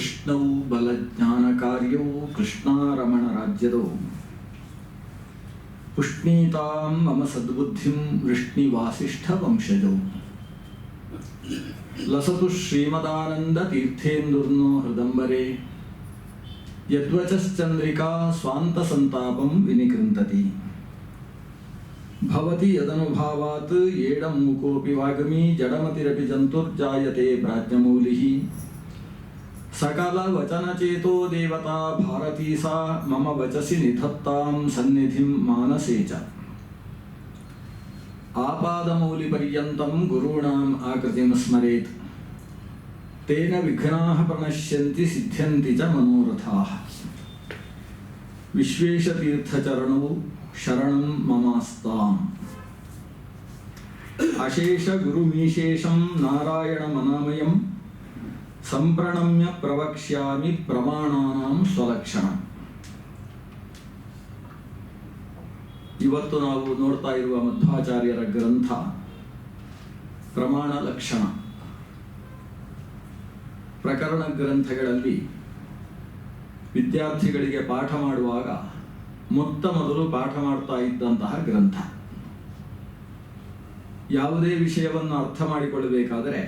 ಕೃಷ್ಣವು ಬಲಜ್ಞಾನ ಕಾರ್ಯವು ಕೃಷ್ಣಾರಮಣ ರಾಜ್ಯದವು ಪುಷ್ಣೀತಾಂ ಮಮ ಸದ್ಬುದ್ಧಿಂ ವೃಷ್ಣಿವಾಸಿಷ್ಠ ವಂಶಜೌ ಲಸತು ಶ್ರೀಮದಾನಂದ ತೀರ್ಥೇಂದುರ್ನೋ ಹೃದಂಬರೆ ಯದ್ವಚಶ್ಚಂದ್ರಿಕಾ ಸ್ವಾಂತ ಸಂತಾಪಂ ವಿನಿಕೃಂತತಿ ಭವತಿ ಯದನುಭಾವಾತ್ ಏಡಂ ಮುಕೋಪಿ ವಾಗಮಿ ಜಡಮತಿರಪಿ ಜಂತುರ್ಜಾಯತೆ ಪ್ರಾಜ್ಞಮೌಲಿಃ ಸಕಲ ವಚನಚೇತೋ ದೇವತಾ ಭಾರತೀ ಸಾ ಮಮ ವಚಸಿ ನಿಧತ್ತಾಂ ಸನ್ನಿಧಿಂ ಮಾನಸೇ ಚ ಆಪಾದಮೌಲಿ ಪರ್ಯಂತಂ ಗುರುಣಾಂ ಆಕೃತಿಂ ಸ್ಮರೇತ್ ತೇನ ವಿಘ್ನಾಃ ಪ್ರಣಶ್ಯಂತಿ ಸಿದ್ಧ್ಯಂತಿ ಚ ಮನೋರಥಾಃ ವಿಶ್ವೇಶತೀರ್ಥಚರಣೌ ಶರಣಂ ಮಮಾಸ್ತಾಂ ಅಶೇಷ ಗುರುಮೀಶೇಷಂ ನಾರಾಯಣಮನಾಮಯಂ ಸಂಪ್ರಣಮ್ಯ ಪ್ರವಕ್ಷ್ಯಾಮಿ ಪ್ರಮಾಣಾನಾಂ ಸ್ವಲಕ್ಷಣಂ. ಇವತ್ತು ನಾವು ನೋಡ್ತಾ ಇರುವ ಮಧ್ವಾಚಾರ್ಯರ ಗ್ರಂಥ ಪ್ರಮಾಣ ಲಕ್ಷಣ. ಪ್ರಕರಣ ಗ್ರಂಥಗಳಲ್ಲಿ ವಿದ್ಯಾರ್ಥಿಗಳಿಗೆ ಪಾಠ ಮಾಡುವಾಗ ಮೊದಲು ಪಾಠ ಮಾಡ್ತಾ ಇದ್ದಂತಹ ಗ್ರಂಥ. ಯಾವುದೇ ವಿಷಯವನ್ನು ಅರ್ಥ ಮಾಡಿಕೊಳ್ಳಬೇಕಾದರೆ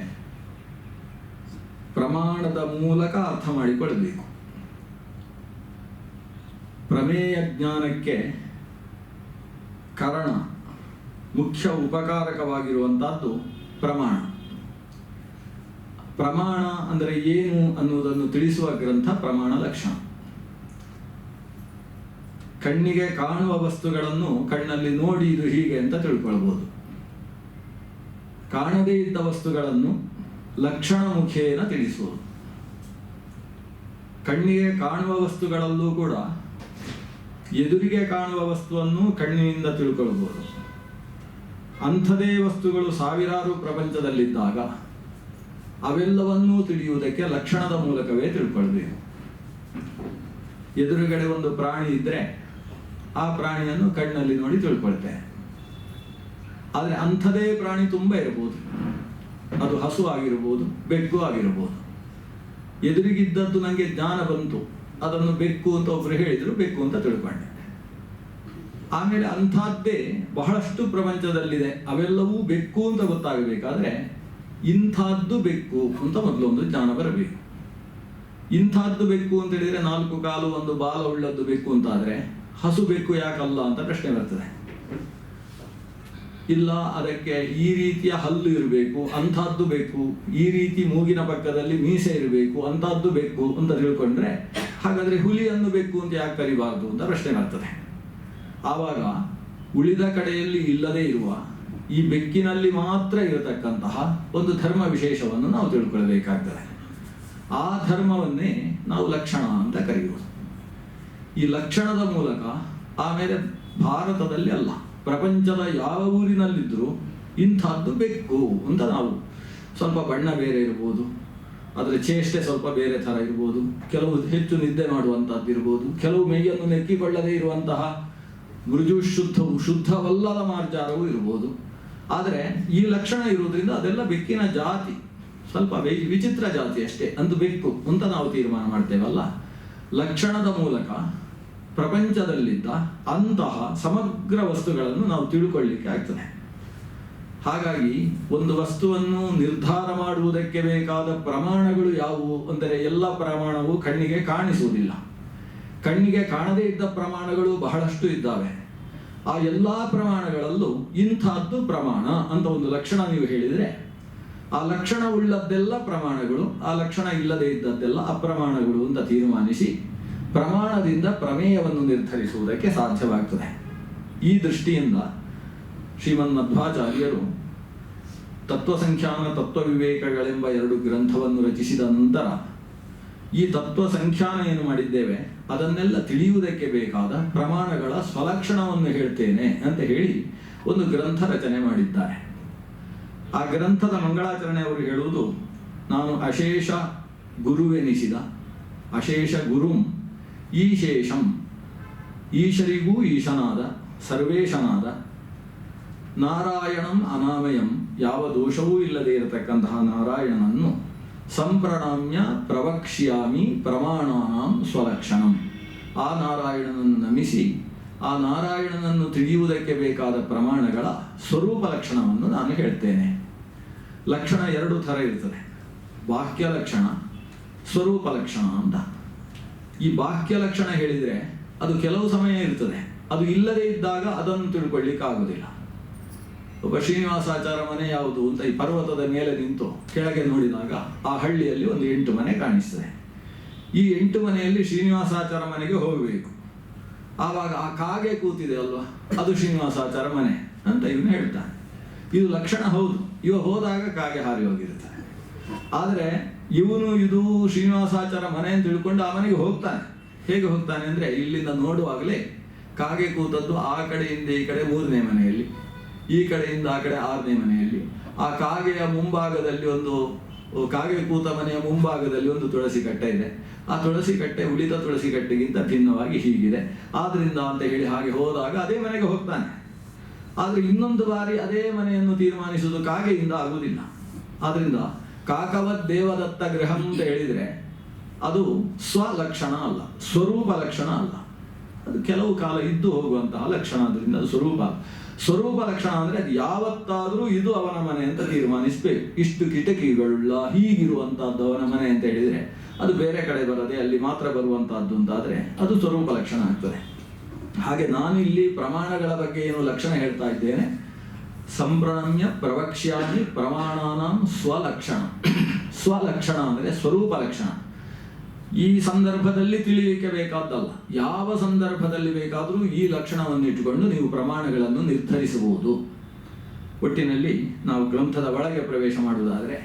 ಪ್ರಮಾಣದ ಮೂಲಕ ಅರ್ಥ ಮಾಡಿಕೊಳ್ಳಬೇಕು. ಪ್ರಮೇಯ ಜ್ಞಾನಕ್ಕೆ ಕಾರಣ ಮುಖ್ಯ ಉಪಕಾರಕವಾಗಿರುವಂತಹದ್ದು ಪ್ರಮಾಣ. ಪ್ರಮಾಣ ಅಂದರೆ ಏನು ಅನ್ನುವುದನ್ನು ತಿಳಿಸುವ ಗ್ರಂಥ ಪ್ರಮಾಣ ಲಕ್ಷಣ. ಕಣ್ಣಿಗೆ ಕಾಣುವ ವಸ್ತುಗಳನ್ನು ಕಣ್ಣಲ್ಲಿ ನೋಡಿ ಇದು ಹೀಗೆ ಅಂತ ತಿಳ್ಕೊಳ್ಬಹುದು. ಕಾಣದೇ ಇದ್ದ ವಸ್ತುಗಳನ್ನು ಲಕ್ಷಣ ಮುಖೇನ ತಿಳಿಸುವುದು. ಕಣ್ಣಿಗೆ ಕಾಣುವ ವಸ್ತುಗಳಲ್ಲೂ ಕೂಡ ಎದುರಿಗೆ ಕಾಣುವ ವಸ್ತುವನ್ನು ಕಣ್ಣಿನಿಂದ ತಿಳ್ಕೊಳ್ಬಹುದು. ಅಂಥದೇ ವಸ್ತುಗಳು ಸಾವಿರಾರು ಪ್ರಪಂಚದಲ್ಲಿದ್ದಾಗ ಅವೆಲ್ಲವನ್ನೂ ತಿಳಿಯುವುದಕ್ಕೆ ಲಕ್ಷಣದ ಮೂಲಕವೇ ತಿಳ್ಕೊಳ್ಬೇಕು. ಎದುರುಗಡೆ ಒಂದು ಪ್ರಾಣಿ ಇದ್ದರೆ ಆ ಪ್ರಾಣಿಯನ್ನು ಕಣ್ಣಲ್ಲಿ ನೋಡಿ ತಿಳ್ಕೊಳ್ತೇವೆ. ಆದರೆ ಅಂಥದೇ ಪ್ರಾಣಿ ತುಂಬ ಇರಬಹುದು. ಅದು ಹಸು ಆಗಿರ್ಬೋದು, ಬೆಕ್ಕು ಆಗಿರ್ಬೋದು. ಎದುರಿಗಿದ್ದದ್ದು ನನಗೆ ಜ್ಞಾನ ಬಂತು, ಅದನ್ನು ಬೆಕ್ಕು ಅಂತ ಒಬ್ರು ಹೇಳಿದ್ರು, ಬೆಕ್ಕು ಅಂತ ತಿಳ್ಕೊಂಡೆ. ಆಮೇಲೆ ಅಂಥದ್ದೇ ಬಹಳಷ್ಟು ಪ್ರಪಂಚದಲ್ಲಿದೆ, ಅವೆಲ್ಲವೂ ಬೆಕ್ಕು ಅಂತ ಗೊತ್ತಾಗಬೇಕಾದ್ರೆ ಇಂಥದ್ದು ಬೆಕ್ಕು ಅಂತ ಮೊದಲೊಂದು ಜ್ಞಾನ ಬರಬೇಕು. ಇಂಥದ್ದು ಬೆಕ್ಕು ಅಂತ ಹೇಳಿದ್ರೆ 4 ಕಾಲು 1 ಬಾಲ ಉಳ್ಳದ್ದು ಬೆಕ್ಕು ಅಂತ ಆದರೆ ಹಸು ಬೆಕ್ಕು ಯಾಕಲ್ಲ ಅಂತ ಪ್ರಶ್ನೆ ಬರ್ತದೆ. ಇಲ್ಲ, ಅದಕ್ಕೆ ಈ ರೀತಿಯ ಹಲ್ಲು ಇರಬೇಕು, ಅಂಥದ್ದು ಬೇಕು, ಈ ರೀತಿ ಮೂಗಿನ ಪಕ್ಕದಲ್ಲಿ ಮೀಸೆ ಇರಬೇಕು, ಅಂಥದ್ದು ಬೇಕು ಅಂತ ತಿಳ್ಕೊಂಡ್ರೆ ಹಾಗಾದ್ರೆ ಹುಲಿಯನ್ನು ಬೇಕು ಅಂತ ಯಾಕೆ ಕರಿಬಾರ್ದು ಅಂತ ಪ್ರಶ್ನೆ ಬರ್ತದೆ. ಆವಾಗ ಉಳಿದ ಕಡೆಯಲ್ಲಿ ಇಲ್ಲದೇ ಇರುವ ಈ ಬೆಕ್ಕಿನಲ್ಲಿ ಮಾತ್ರ ಇರತಕ್ಕಂತಹ ಒಂದು ಧರ್ಮ ವಿಶೇಷವನ್ನು ನಾವು ತಿಳ್ಕೊಳ್ಬೇಕಾಗ್ತದೆ. ಆ ಧರ್ಮವನ್ನೇ ನಾವು ಲಕ್ಷಣ ಅಂತ ಕರೆಯುವುದು. ಈ ಲಕ್ಷಣದ ಮೂಲಕ ಆಮೇಲೆ ಭಾರತದಲ್ಲಿ ಅಲ್ಲ, ಪ್ರಪಂಚದ ಯಾವ ಊರಿನಲ್ಲಿದ್ದರೂ ಇಂಥದ್ದು ಬೆಕ್ಕು ಅಂತ ನಾವು, ಸ್ವಲ್ಪ ಬಣ್ಣ ಬೇರೆ ಇರ್ಬೋದು, ಅದರ ಚೇಷ್ಟೆ ಸ್ವಲ್ಪ ಬೇರೆ ಥರ ಇರ್ಬೋದು, ಕೆಲವು ಹೆಚ್ಚು ನಿದ್ದೆ ಮಾಡುವಂಥದ್ದು ಇರ್ಬೋದು, ಕೆಲವು ಮೈಯನ್ನು ನೆಕ್ಕಿಕೊಳ್ಳದೇ ಇರುವಂತಹ ಮೃಜು ಶುದ್ಧವಲ್ಲದ ಮಾರ್ಜಾರವೂ ಇರ್ಬೋದು. ಆದರೆ ಈ ಲಕ್ಷಣ ಇರುವುದರಿಂದ ಅದೆಲ್ಲ ಬೆಕ್ಕಿನ ಜಾತಿ, ಸ್ವಲ್ಪ ವಿಚಿತ್ರ ಜಾತಿ ಅಷ್ಟೇ, ಅಂದು ಬೆಕ್ಕು ಅಂತ ನಾವು ತೀರ್ಮಾನ ಮಾಡ್ತೇವಲ್ಲ. ಲಕ್ಷಣದ ಮೂಲಕ ಪ್ರಪಂಚದಲ್ಲಿದ್ದ ಅಂತಹ ಸಮಗ್ರ ವಸ್ತುಗಳನ್ನು ನಾವು ತಿಳ್ಕೊಳ್ಳಿಕ್ಕೆ ಆಗ್ತದೆ. ಹಾಗಾಗಿ ಒಂದು ವಸ್ತುವನ್ನು ನಿರ್ಧಾರ ಮಾಡುವುದಕ್ಕೆ ಬೇಕಾದ ಪ್ರಮಾಣಗಳು ಯಾವುವು ಅಂದರೆ ಎಲ್ಲ ಪ್ರಮಾಣವು ಕಣ್ಣಿಗೆ ಕಾಣಿಸುವುದಿಲ್ಲ. ಕಣ್ಣಿಗೆ ಕಾಣದೇ ಇದ್ದ ಪ್ರಮಾಣಗಳು ಬಹಳಷ್ಟು ಇದ್ದಾವೆ. ಆ ಎಲ್ಲ ಪ್ರಮಾಣಗಳಲ್ಲೂ ಇಂಥದ್ದು ಪ್ರಮಾಣ ಅಂತ ಒಂದು ಲಕ್ಷಣ ನೀವು ಹೇಳಿದರೆ ಆ ಲಕ್ಷಣ ಉಳ್ಳದ್ದೆಲ್ಲ ಪ್ರಮಾಣಗಳು, ಆ ಲಕ್ಷಣ ಇಲ್ಲದೇ ಇದ್ದದ್ದೆಲ್ಲ ಅಪ್ರಮಾಣಗಳು ಅಂತ ತೀರ್ಮಾನಿಸಿ ಪ್ರಮಾಣದಿಂದ ಪ್ರಮೇಯವನ್ನು ನಿರ್ಧರಿಸುವುದಕ್ಕೆ ಸಾಧ್ಯವಾಗ್ತದೆ. ಈ ದೃಷ್ಟಿಯಿಂದ ಶ್ರೀಮನ್ ಮಧ್ವಾಚಾರ್ಯರು ತತ್ವಸಂಖ್ಯಾನ ತತ್ವವಿವೇಕಗಳೆಂಬ 2 ಗ್ರಂಥವನ್ನು ರಚಿಸಿದ ನಂತರ ಈ ತತ್ವಸಂಖ್ಯಾನ ಏನು ಮಾಡಿದ್ದೇವೆ ಅದನ್ನೆಲ್ಲ ತಿಳಿಯುವುದಕ್ಕೆ ಬೇಕಾದ ಪ್ರಮಾಣಗಳ ಸ್ವಲಕ್ಷಣವನ್ನು ಹೇಳ್ತೇನೆ ಅಂತ ಹೇಳಿ ಒಂದು ಗ್ರಂಥ ರಚನೆ ಮಾಡಿದ್ದಾರೆ. ಆ ಗ್ರಂಥದ ಮಂಗಳಾಚರಣೆ ಅವರು ಹೇಳುವುದು, ನಾನು ಅಶೇಷ ಗುರುವೆನಿಸಿದ ಅಶೇಷ ಗುರುಂ ಈಶೇಷಂ, ಈಶರಿಗೂ ಈಶನಾದ ಸರ್ವೇಶನಾದ ನಾರಾಯಣಂ ಅನಾಮಯಂ, ಯಾವ ದೋಷವೂ ಇಲ್ಲದೆ ಇರತಕ್ಕಂತಹ ನಾರಾಯಣನನ್ನು ಸಂಪ್ರಣಾಮ್ಯ ಪ್ರವಕ್ಷ್ಯಾಮಿ ಪ್ರಮಾಣಾನಾಂ ಸ್ವಲಕ್ಷಣಂ. ಆ ನಾರಾಯಣನನ್ನು ನಮಿಸಿ ಆ ನಾರಾಯಣನನ್ನು ತಿಳಿಯುವುದಕ್ಕೆ ಬೇಕಾದ ಪ್ರಮಾಣಗಳ ಸ್ವರೂಪ ಲಕ್ಷಣವನ್ನು ನಾನು ಹೇಳ್ತೇನೆ. ಲಕ್ಷಣ ಎರಡು ಥರ ಇರ್ತದೆ, ಬಾಹ್ಯ ಲಕ್ಷಣ, ಸ್ವರೂಪ ಲಕ್ಷಣ ಅಂತ. ಈ ಬಾಹ್ಯ ಲಕ್ಷಣ ಹೇಳಿದರೆ ಅದು ಕೆಲವು ಸಮಯ ಇರ್ತದೆ, ಅದು ಇಲ್ಲದೇ ಇದ್ದಾಗ ಅದನ್ನು ತಿಳ್ಕೊಳ್ಳಿಕ್ಕೆ ಆಗುವುದಿಲ್ಲ. ಒಬ್ಬ ಶ್ರೀನಿವಾಸಾಚಾರ ಮನೆ ಯಾವುದು ಅಂತ ಈ ಪರ್ವತದ ಮೇಲೆ ನಿಂತು ಕೆಳಗೆ ನೋಡಿದಾಗ ಆ ಹಳ್ಳಿಯಲ್ಲಿ ಒಂದು 8 ಮನೆ ಕಾಣಿಸ್ತದೆ. ಈ 8 ಮನೆಯಲ್ಲಿ ಶ್ರೀನಿವಾಸಾಚಾರ ಮನೆಗೆ ಹೋಗಬೇಕು. ಆವಾಗ ಆ ಕಾಗೆ ಕೂತಿದೆ ಅಲ್ವಾ, ಅದು ಶ್ರೀನಿವಾಸಾಚಾರ ಮನೆ ಅಂತ ಇವನು ಹೇಳ್ತಾನೆ. ಇದು ಲಕ್ಷಣ ಹೌದು, ಇವ ಹೋದಾಗ ಕಾಗೆ ಹಾರಿ ಹೋಗಿರ್ತಾನೆ. ಆದರೆ ಇವನು ಇದು ಶ್ರೀನಿವಾಸಾಚಾರ ಮನೆ ಅಂತ ತಿಳ್ಕೊಂಡು ಆ ಮನೆಗೆ ಹೋಗ್ತಾನೆ. ಹೇಗೆ ಹೋಗ್ತಾನೆ ಅಂದರೆ, ಇಲ್ಲಿಂದ ನೋಡುವಾಗಲೇ ಕಾಗೆ ಕೂತದ್ದು ಆ ಕಡೆಯಿಂದ ಈ ಕಡೆ 3ನೇ ಮನೆಯಲ್ಲಿ, ಈ ಕಡೆಯಿಂದ ಆ ಕಡೆ 6ನೇ ಮನೆಯಲ್ಲಿ. ಆ ಕಾಗೆಯ ಮುಂಭಾಗದಲ್ಲಿ ಕಾಗೆ ಕೂತ ಮನೆಯ ಮುಂಭಾಗದಲ್ಲಿ ಒಂದು ತುಳಸಿ ಕಟ್ಟೆ ಇದೆ. ಆ ತುಳಸಿ ಕಟ್ಟೆ ಉಳಿದ ತುಳಸಿ ಕಟ್ಟೆಗಿಂತ ಭಿನ್ನವಾಗಿ ಹೀಗಿದೆ, ಆದ್ರಿಂದ ಅಂತ ಹೇಳಿ ಹಾಗೆ ಹೋದಾಗ ಅದೇ ಮನೆಗೆ ಹೋಗ್ತಾನೆ. ಆದರೆ ಇನ್ನೊಂದು ಬಾರಿ ಅದೇ ಮನೆಯನ್ನು ತೀರ್ಮಾನಿಸುವುದು ಕಾಗೆಯಿಂದ ಆಗುವುದಿಲ್ಲ. ಆದ್ರಿಂದ ಕಾಕವತ್ ದೇವದತ್ತ ಗೃಹ ಅಂತ ಹೇಳಿದರೆ ಅದು ಸ್ವಲಕ್ಷಣ ಅಲ್ಲ, ಸ್ವರೂಪ ಲಕ್ಷಣ ಅಲ್ಲ. ಅದು ಕೆಲವು ಕಾಲ ಇದ್ದು ಹೋಗುವಂತಹ ಲಕ್ಷಣ, ಅದರಿಂದ ಅದು ಸ್ವರೂಪ ಲಕ್ಷಣ ಅಂದರೆ ಅದು ಯಾವತ್ತಾದರೂ ಇದು ಅವನ ಮನೆ ಅಂತ ತೀರ್ಮಾನಿಸಬೇಕು. ಇಷ್ಟು ಕಿಟಕಿಗಳುಳ್ಳ ಹೀಗಿರುವಂತಹದ್ದು ಅವನ ಮನೆ ಅಂತ ಹೇಳಿದರೆ ಅದು ಬೇರೆ ಕಡೆ ಬರದೆ ಅಲ್ಲಿ ಮಾತ್ರ ಬರುವಂತಹದ್ದು ಅಂತಾದರೆ ಅದು ಸ್ವರೂಪ ಲಕ್ಷಣ ಆಗ್ತದೆ. ಹಾಗೆ ನಾನಿಲ್ಲಿ ಪ್ರಮಾಣಗಳ ಬಗ್ಗೆ ಏನು ಲಕ್ಷಣ ಹೇಳ್ತಾ ಇದ್ದೇನೆ, ಸಂಪ್ರಣಮ್ಯ ಪ್ರವಕ್ಷ್ಯಾಮಿ ಪ್ರಮಾಣಾನಾಂ ಸ್ವಲಕ್ಷಣ. ಸ್ವಲಕ್ಷಣ ಅಂದರೆ ಸ್ವರೂಪ ಲಕ್ಷಣ. ಈ ಸಂದರ್ಭದಲ್ಲಿ ತಿಳಿಯಲಿಕ್ಕೆ ಬೇಕಾದ್ದಲ್ಲ, ಯಾವ ಸಂದರ್ಭದಲ್ಲಿ ಬೇಕಾದರೂ ಈ ಲಕ್ಷಣವನ್ನು ಇಟ್ಟುಕೊಂಡು ನೀವು ಪ್ರಮಾಣಗಳನ್ನು ನಿರ್ಧರಿಸಬಹುದು. ಒಟ್ಟಿನಲ್ಲಿ ನಾವು ಗ್ರಂಥದ ಒಳಗೆ ಪ್ರವೇಶ ಮಾಡುವುದಾದರೆ,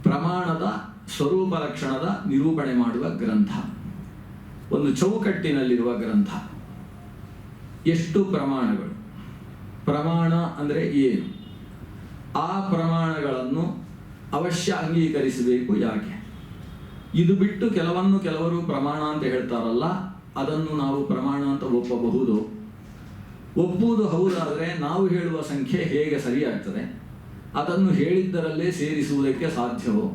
ಪ್ರಮಾಣದ ಸ್ವರೂಪ ಲಕ್ಷಣದ ನಿರೂಪಣೆ ಮಾಡುವ ಗ್ರಂಥ, ಒಂದು ಚೌಕಟ್ಟಿನಲ್ಲಿರುವ ಗ್ರಂಥ. ಎಷ್ಟು ಪ್ರಮಾಣಗಳು, ಪ್ರಮಾಣ ಅಂದರೆ ಏನು, ಆ ಪ್ರಮಾಣಗಳನ್ನು ಅವಶ್ಯ ಅಂಗೀಕರಿಸಬೇಕು. ಯಾಕೆ? ಇದು ಬಿಟ್ಟು ಕೆಲವರು ಪ್ರಮಾಣ ಅಂತ ಹೇಳ್ತಾರಲ್ಲ, ಅದನ್ನು ನಾವು ಪ್ರಮಾಣ ಅಂತ ಒಪ್ಪಬಹುದು. ಒಪ್ಪುವುದು ಹೌದಾದರೆ ನಾವು ಹೇಳುವ ಸಂಖ್ಯೆ ಹೇಗೆ ಸರಿಯಾಗ್ತದೆ, ಅದನ್ನು ಹೇಳಿದ್ದರಲ್ಲೇ ಸೇರಿಸುವುದಕ್ಕೆ ಸಾಧ್ಯವೋ?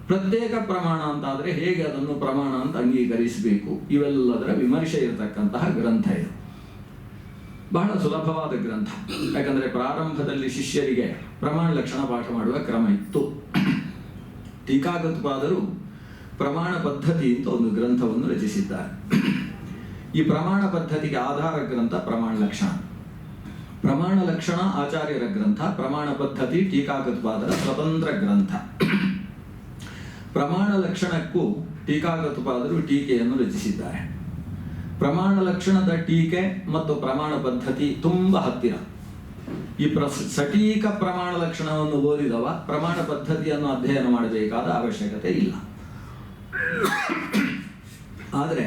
ಪ್ರತ್ಯೇಕ ಪ್ರಮಾಣ ಅಂತಾದರೆ ಹೇಗೆ ಅದನ್ನು ಪ್ರಮಾಣ ಅಂತ ಅಂಗೀಕರಿಸಬೇಕು? ಇವೆಲ್ಲದರ ವಿಮರ್ಶೆ ಇರತಕ್ಕಂತಹ ಗ್ರಂಥ ಇದು. ಬಹಳ ಸುಲಭವಾದ ಗ್ರಂಥ. ಯಾಕಂದರೆ ಪ್ರಾರಂಭದಲ್ಲಿ ಶಿಷ್ಯರಿಗೆ ಪ್ರಮಾಣ ಲಕ್ಷಣ ಪಾಠ ಮಾಡುವ ಕ್ರಮ ಇತ್ತು. ಟೀಕಾಕೃತ್ಪಾದರು ಪ್ರಮಾಣ ಪದ್ಧತಿ ಅಂತ ಒಂದು ಗ್ರಂಥವನ್ನು ರಚಿಸಿದ್ದಾರೆ. ಈ ಪ್ರಮಾಣ ಪದ್ಧತಿಗೆ ಆಧಾರ ಗ್ರಂಥ ಪ್ರಮಾಣ ಲಕ್ಷಣ. ಪ್ರಮಾಣ ಲಕ್ಷಣ ಆಚಾರ್ಯರ ಗ್ರಂಥ, ಪ್ರಮಾಣ ಪದ್ಧತಿ ಟೀಕಾಕೃತ್ಪಾದರ ಸ್ವತಂತ್ರ ಗ್ರಂಥ. ಪ್ರಮಾಣ ಲಕ್ಷಣಕ್ಕೂ ಟೀಕಾಕೃತ್ಪಾದರು ಟೀಕೆಯನ್ನು ರಚಿಸಿದ್ದಾರೆ. ಪ್ರಮಾಣ ಲಕ್ಷಣದ ಟೀಕೆ ಮತ್ತು ಪ್ರಮಾಣ ಪದ್ಧತಿ ತುಂಬ ಹತ್ತಿರ. ಈ ಸಟೀಕ ಪ್ರಮಾಣ ಲಕ್ಷಣವನ್ನು ಓದಿದವ ಪ್ರಮಾಣ ಪದ್ಧತಿಯನ್ನು ಅಧ್ಯಯನ ಮಾಡಬೇಕಾದ ಅವಶ್ಯಕತೆ ಇಲ್ಲ. ಆದರೆ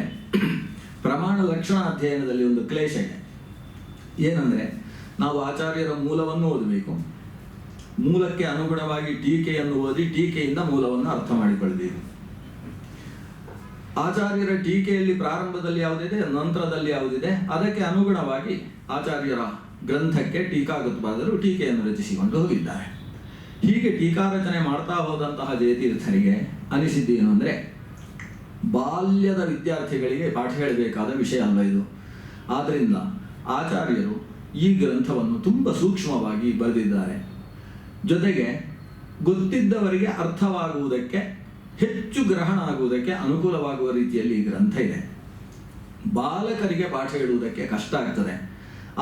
ಪ್ರಮಾಣ ಲಕ್ಷಣ ಅಧ್ಯಯನದಲ್ಲಿ ಒಂದು ಕ್ಲೇಶ ಇದೆ. ಏನಂದರೆ, ನಾವು ಆಚಾರ್ಯರ ಮೂಲವನ್ನು ಓದಬೇಕು, ಮೂಲಕ್ಕೆ ಅನುಗುಣವಾಗಿ ಟೀಕೆಯನ್ನು ಓದಿ ಟೀಕೆಯಿಂದ ಮೂಲವನ್ನು ಅರ್ಥ ಮಾಡಿಕೊಳ್ಳಬೇಕು. ಆಚಾರ್ಯರ ಟೀಕೆಯಲ್ಲಿ ಪ್ರಾರಂಭದಲ್ಲಿ ಯಾವುದಿದೆ, ನಂತರದಲ್ಲಿ ಯಾವುದಿದೆ, ಅದಕ್ಕೆ ಅನುಗುಣವಾಗಿ ಆಚಾರ್ಯರ ಗ್ರಂಥಕ್ಕೆ ಟೀಕಾಕೃತ್ಪಾದರು ಟೀಕೆಯನ್ನು ರಚಿಸಿಕೊಂಡು ಹೋಗಿದ್ದಾರೆ. ಹೀಗೆ ಟೀಕಾ ರಚನೆ ಮಾಡ್ತಾ ಹೋದಂತಹ ಜಯತೀರ್ಥರಿಗೆ ಅನಿಸಿದ್ದೇನು ಅಂದರೆ, ಬಾಲ್ಯದ ವಿದ್ಯಾರ್ಥಿಗಳಿಗೆ ಪಾಠ ಹೇಳಬೇಕಾದ ವಿಷಯ ಅಲ್ಲ ಇದು. ಆದ್ದರಿಂದ ಆಚಾರ್ಯರು ಈ ಗ್ರಂಥವನ್ನು ತುಂಬ ಸೂಕ್ಷ್ಮವಾಗಿ ಬರೆದಿದ್ದಾರೆ. ಜೊತೆಗೆ ಗೊತ್ತಿದ್ದವರಿಗೆ ಅರ್ಥವಾಗುವುದಕ್ಕೆ, ಹೆಚ್ಚು ಗ್ರಹಣ ಆಗುವುದಕ್ಕೆ ಅನುಕೂಲವಾಗುವ ರೀತಿಯಲ್ಲಿ ಈ ಗ್ರಂಥ ಇದೆ. ಬಾಲಕರಿಗೆ ಪಾಠ ಹೇಳುವುದಕ್ಕೆ ಕಷ್ಟ ಆಗ್ತದೆ.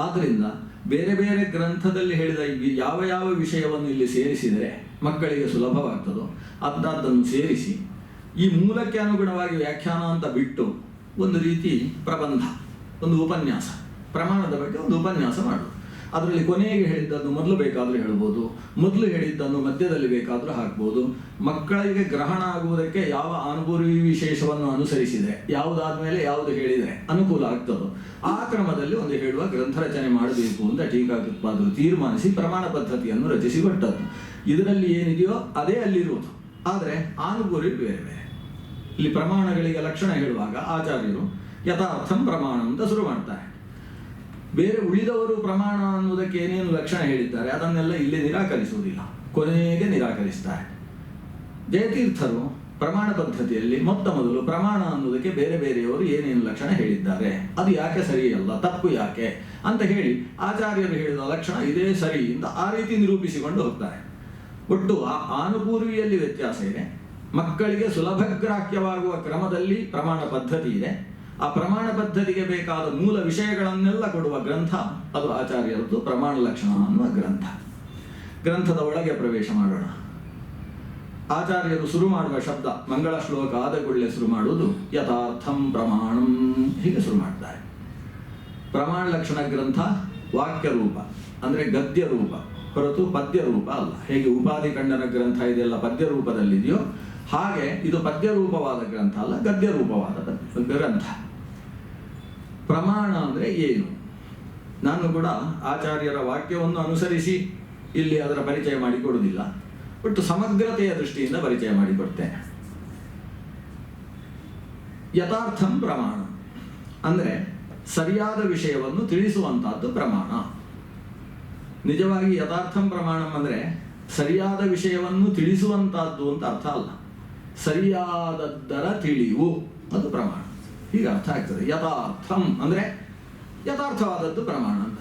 ಆದ್ದರಿಂದ ಬೇರೆ ಬೇರೆ ಗ್ರಂಥದಲ್ಲಿ ಹೇಳಿದ ಯಾವ ಯಾವ ವಿಷಯವನ್ನು ಇಲ್ಲಿ ಸೇರಿಸಿದರೆ ಮಕ್ಕಳಿಗೆ ಸುಲಭವಾಗ್ತದೋ ಅಂಥದ್ದನ್ನು ಸೇರಿಸಿ, ಈ ಮೂಲಕ್ಕೆ ಅನುಗುಣವಾಗಿ ವ್ಯಾಖ್ಯಾನ ಅಂತ ಬಿಟ್ಟು ಒಂದು ರೀತಿ ಪ್ರಬಂಧ, ಒಂದು ಉಪನ್ಯಾಸ, ಪ್ರಮಾಣದ ಬಗ್ಗೆ ಒಂದು ಉಪನ್ಯಾಸ ಮಾಡು. ಅದರಲ್ಲಿ ಕೊನೆಗೆ ಹೇಳಿದ್ದನ್ನು ಮೊದಲು ಬೇಕಾದರೂ ಹೇಳ್ಬೋದು, ಮೊದಲು ಹೇಳಿದ್ದನ್ನು ಮಧ್ಯದಲ್ಲಿ ಬೇಕಾದರೂ ಹಾಕ್ಬೋದು. ಮಕ್ಕಳಿಗೆ ಗ್ರಹಣ ಆಗುವುದಕ್ಕೆ ಯಾವ ಅನುಭವಿ ವಿಶೇಷವನ್ನು ಅನುಸರಿಸಿದರೆ, ಯಾವುದಾದ್ಮೇಲೆ ಯಾವುದು ಹೇಳಿದರೆ ಅನುಕೂಲ ಆಗ್ತದೋ ಆ ಕ್ರಮದಲ್ಲಿ ಒಂದು ಹೇಳುವ ಗ್ರಂಥ ರಚನೆ ಮಾಡಬೇಕು ಅಂತ ಟೀಕಾಕೃತ್ಪಾದರು ತೀರ್ಮಾನಿಸಿ ಪ್ರಮಾಣ ಪದ್ಧತಿಯನ್ನು ರಚಿಸಿಕೊಟ್ಟದ್ದು. ಇದರಲ್ಲಿ ಏನಿದೆಯೋ ಅದೇ ಅಲ್ಲಿರುವುದು, ಆದರೆ ಆನುಕೂಲಿ ಬೇರೆ ಬೇರೆ. ಇಲ್ಲಿ ಪ್ರಮಾಣಗಳಿಗೆ ಲಕ್ಷಣ ಹೇಳುವಾಗ ಆಚಾರ್ಯರು ಯಥಾರ್ಥಂ ಪ್ರಮಾಣ ಅಂತ ಶುರು ಮಾಡ್ತಾರೆ. ಬೇರೆ ಉಳಿದವರು ಪ್ರಮಾಣ ಅನ್ನುವುದಕ್ಕೆ ಏನೇನು ಲಕ್ಷಣ ಹೇಳಿದ್ದಾರೆ ಅದನ್ನೆಲ್ಲ ಇಲ್ಲಿ ನಿರಾಕರಿಸುವುದಿಲ್ಲ, ಕೊನೆಗೆ ನಿರಾಕರಿಸ್ತಾರೆ. ಜಯತೀರ್ಥರು ಪ್ರಮಾಣ ಪದ್ಧತಿಯಲ್ಲಿ ಮೊದಲು ಪ್ರಮಾಣ ಅನ್ನೋದಕ್ಕೆ ಬೇರೆ ಬೇರೆಯವರು ಏನೇನು ಲಕ್ಷಣ ಹೇಳಿದ್ದಾರೆ, ಅದು ಯಾಕೆ ಸರಿಯಲ್ಲ, ತಪ್ಪು ಯಾಕೆ ಅಂತ ಹೇಳಿ ಆಚಾರ್ಯರು ಹೇಳಿದ ಲಕ್ಷಣ ಇದೇ ಸರಿ ಅಂತ ಆ ರೀತಿ ನಿರೂಪಿಸಿಕೊಂಡು ಹೋಗ್ತಾರೆ. ಒಟ್ಟು ಆ ಆನುಪೂರ್ವಿಯಲ್ಲಿ ವ್ಯತ್ಯಾಸ ಇದೆ. ಮಕ್ಕಳಿಗೆ ಸುಲಭಗ್ರಾಹ್ಯವಾಗುವ ಕ್ರಮದಲ್ಲಿ ಪ್ರಮಾಣ ಪದ್ಧತಿ ಇದೆ. ಆ ಪ್ರಮಾಣ ಪದ್ಧತಿಗೆ ಬೇಕಾದ ಮೂಲ ವಿಷಯಗಳನ್ನೆಲ್ಲ ಕೊಡುವ ಗ್ರಂಥ ಅದು ಆಚಾರ್ಯರದ್ದು ಪ್ರಮಾಣ ಲಕ್ಷಣ ಅನ್ನುವ ಗ್ರಂಥ. ಗ್ರಂಥದ ಒಳಗೆ ಪ್ರವೇಶ ಮಾಡೋಣ. ಆಚಾರ್ಯರು ಶುರು ಮಾಡುವ ಶಬ್ದ ಮಂಗಳ ಶ್ಲೋಕ ಆದ ಕೂಡಲೇ ಶುರು ಮಾಡುವುದು ಯಥಾರ್ಥಂ ಪ್ರಮಾಣಂ, ಹೀಗೆ ಶುರು ಮಾಡ್ತಾರೆ. ಪ್ರಮಾಣ ಲಕ್ಷಣ ಗ್ರಂಥ ವಾಕ್ಯ ರೂಪ ಅಂದರೆ ಗದ್ಯ ರೂಪ ಹೊರತು ಪದ್ಯ ರೂಪ ಅಲ್ಲ. ಹೇಗೆ ಉಪಾಧಿ ಖಂಡನ ಗ್ರಂಥ ಇದೆಲ್ಲ ಪದ್ಯ ರೂಪದಲ್ಲಿದೆಯೋ ಹಾಗೆ ಇದು ಪದ್ಯ ರೂಪವಾದ ಗ್ರಂಥ ಅಲ್ಲ, ಗದ್ಯ ರೂಪವಾದ ಗ್ರಂಥ. ಪ್ರಮಾಣ ಅಂದರೆ ಏನು? ನಾನು ಕೂಡ ಆಚಾರ್ಯರ ವಾಕ್ಯವನ್ನು ಅನುಸರಿಸಿ ಇಲ್ಲಿ ಅದರ ಪರಿಚಯ ಮಾಡಿಕೊಡುವುದಿಲ್ಲ, ಒಟ್ಟು ಸಮಗ್ರತೆಯ ದೃಷ್ಟಿಯಿಂದ ಪರಿಚಯ ಮಾಡಿಕೊಡ್ತೇನೆ. ಯಥಾರ್ಥಂ ಪ್ರಮಾಣ ಅಂದರೆ ಸರಿಯಾದ ವಿಷಯವನ್ನು ತಿಳಿಸುವಂತಹದ್ದು ಪ್ರಮಾಣ. ನಿಜವಾಗಿ ಯಥಾರ್ಥಂ ಪ್ರಮಾಣಂ ಅಂದರೆ ಸರಿಯಾದ ವಿಷಯವನ್ನು ತಿಳಿಸುವಂತಹದ್ದು ಅಂತ ಅರ್ಥ ಅಲ್ಲ, ಸರಿಯಾದದ್ದರ ತಿಳಿವು ಅದು ಪ್ರಮಾಣ, ಹೀಗೆ ಅರ್ಥ ಆಗ್ತದೆ. ಯಥಾರ್ಥಂ ಅಂದರೆ ಯಥಾರ್ಥವಾದದ್ದು ಪ್ರಮಾಣ ಅಂತ.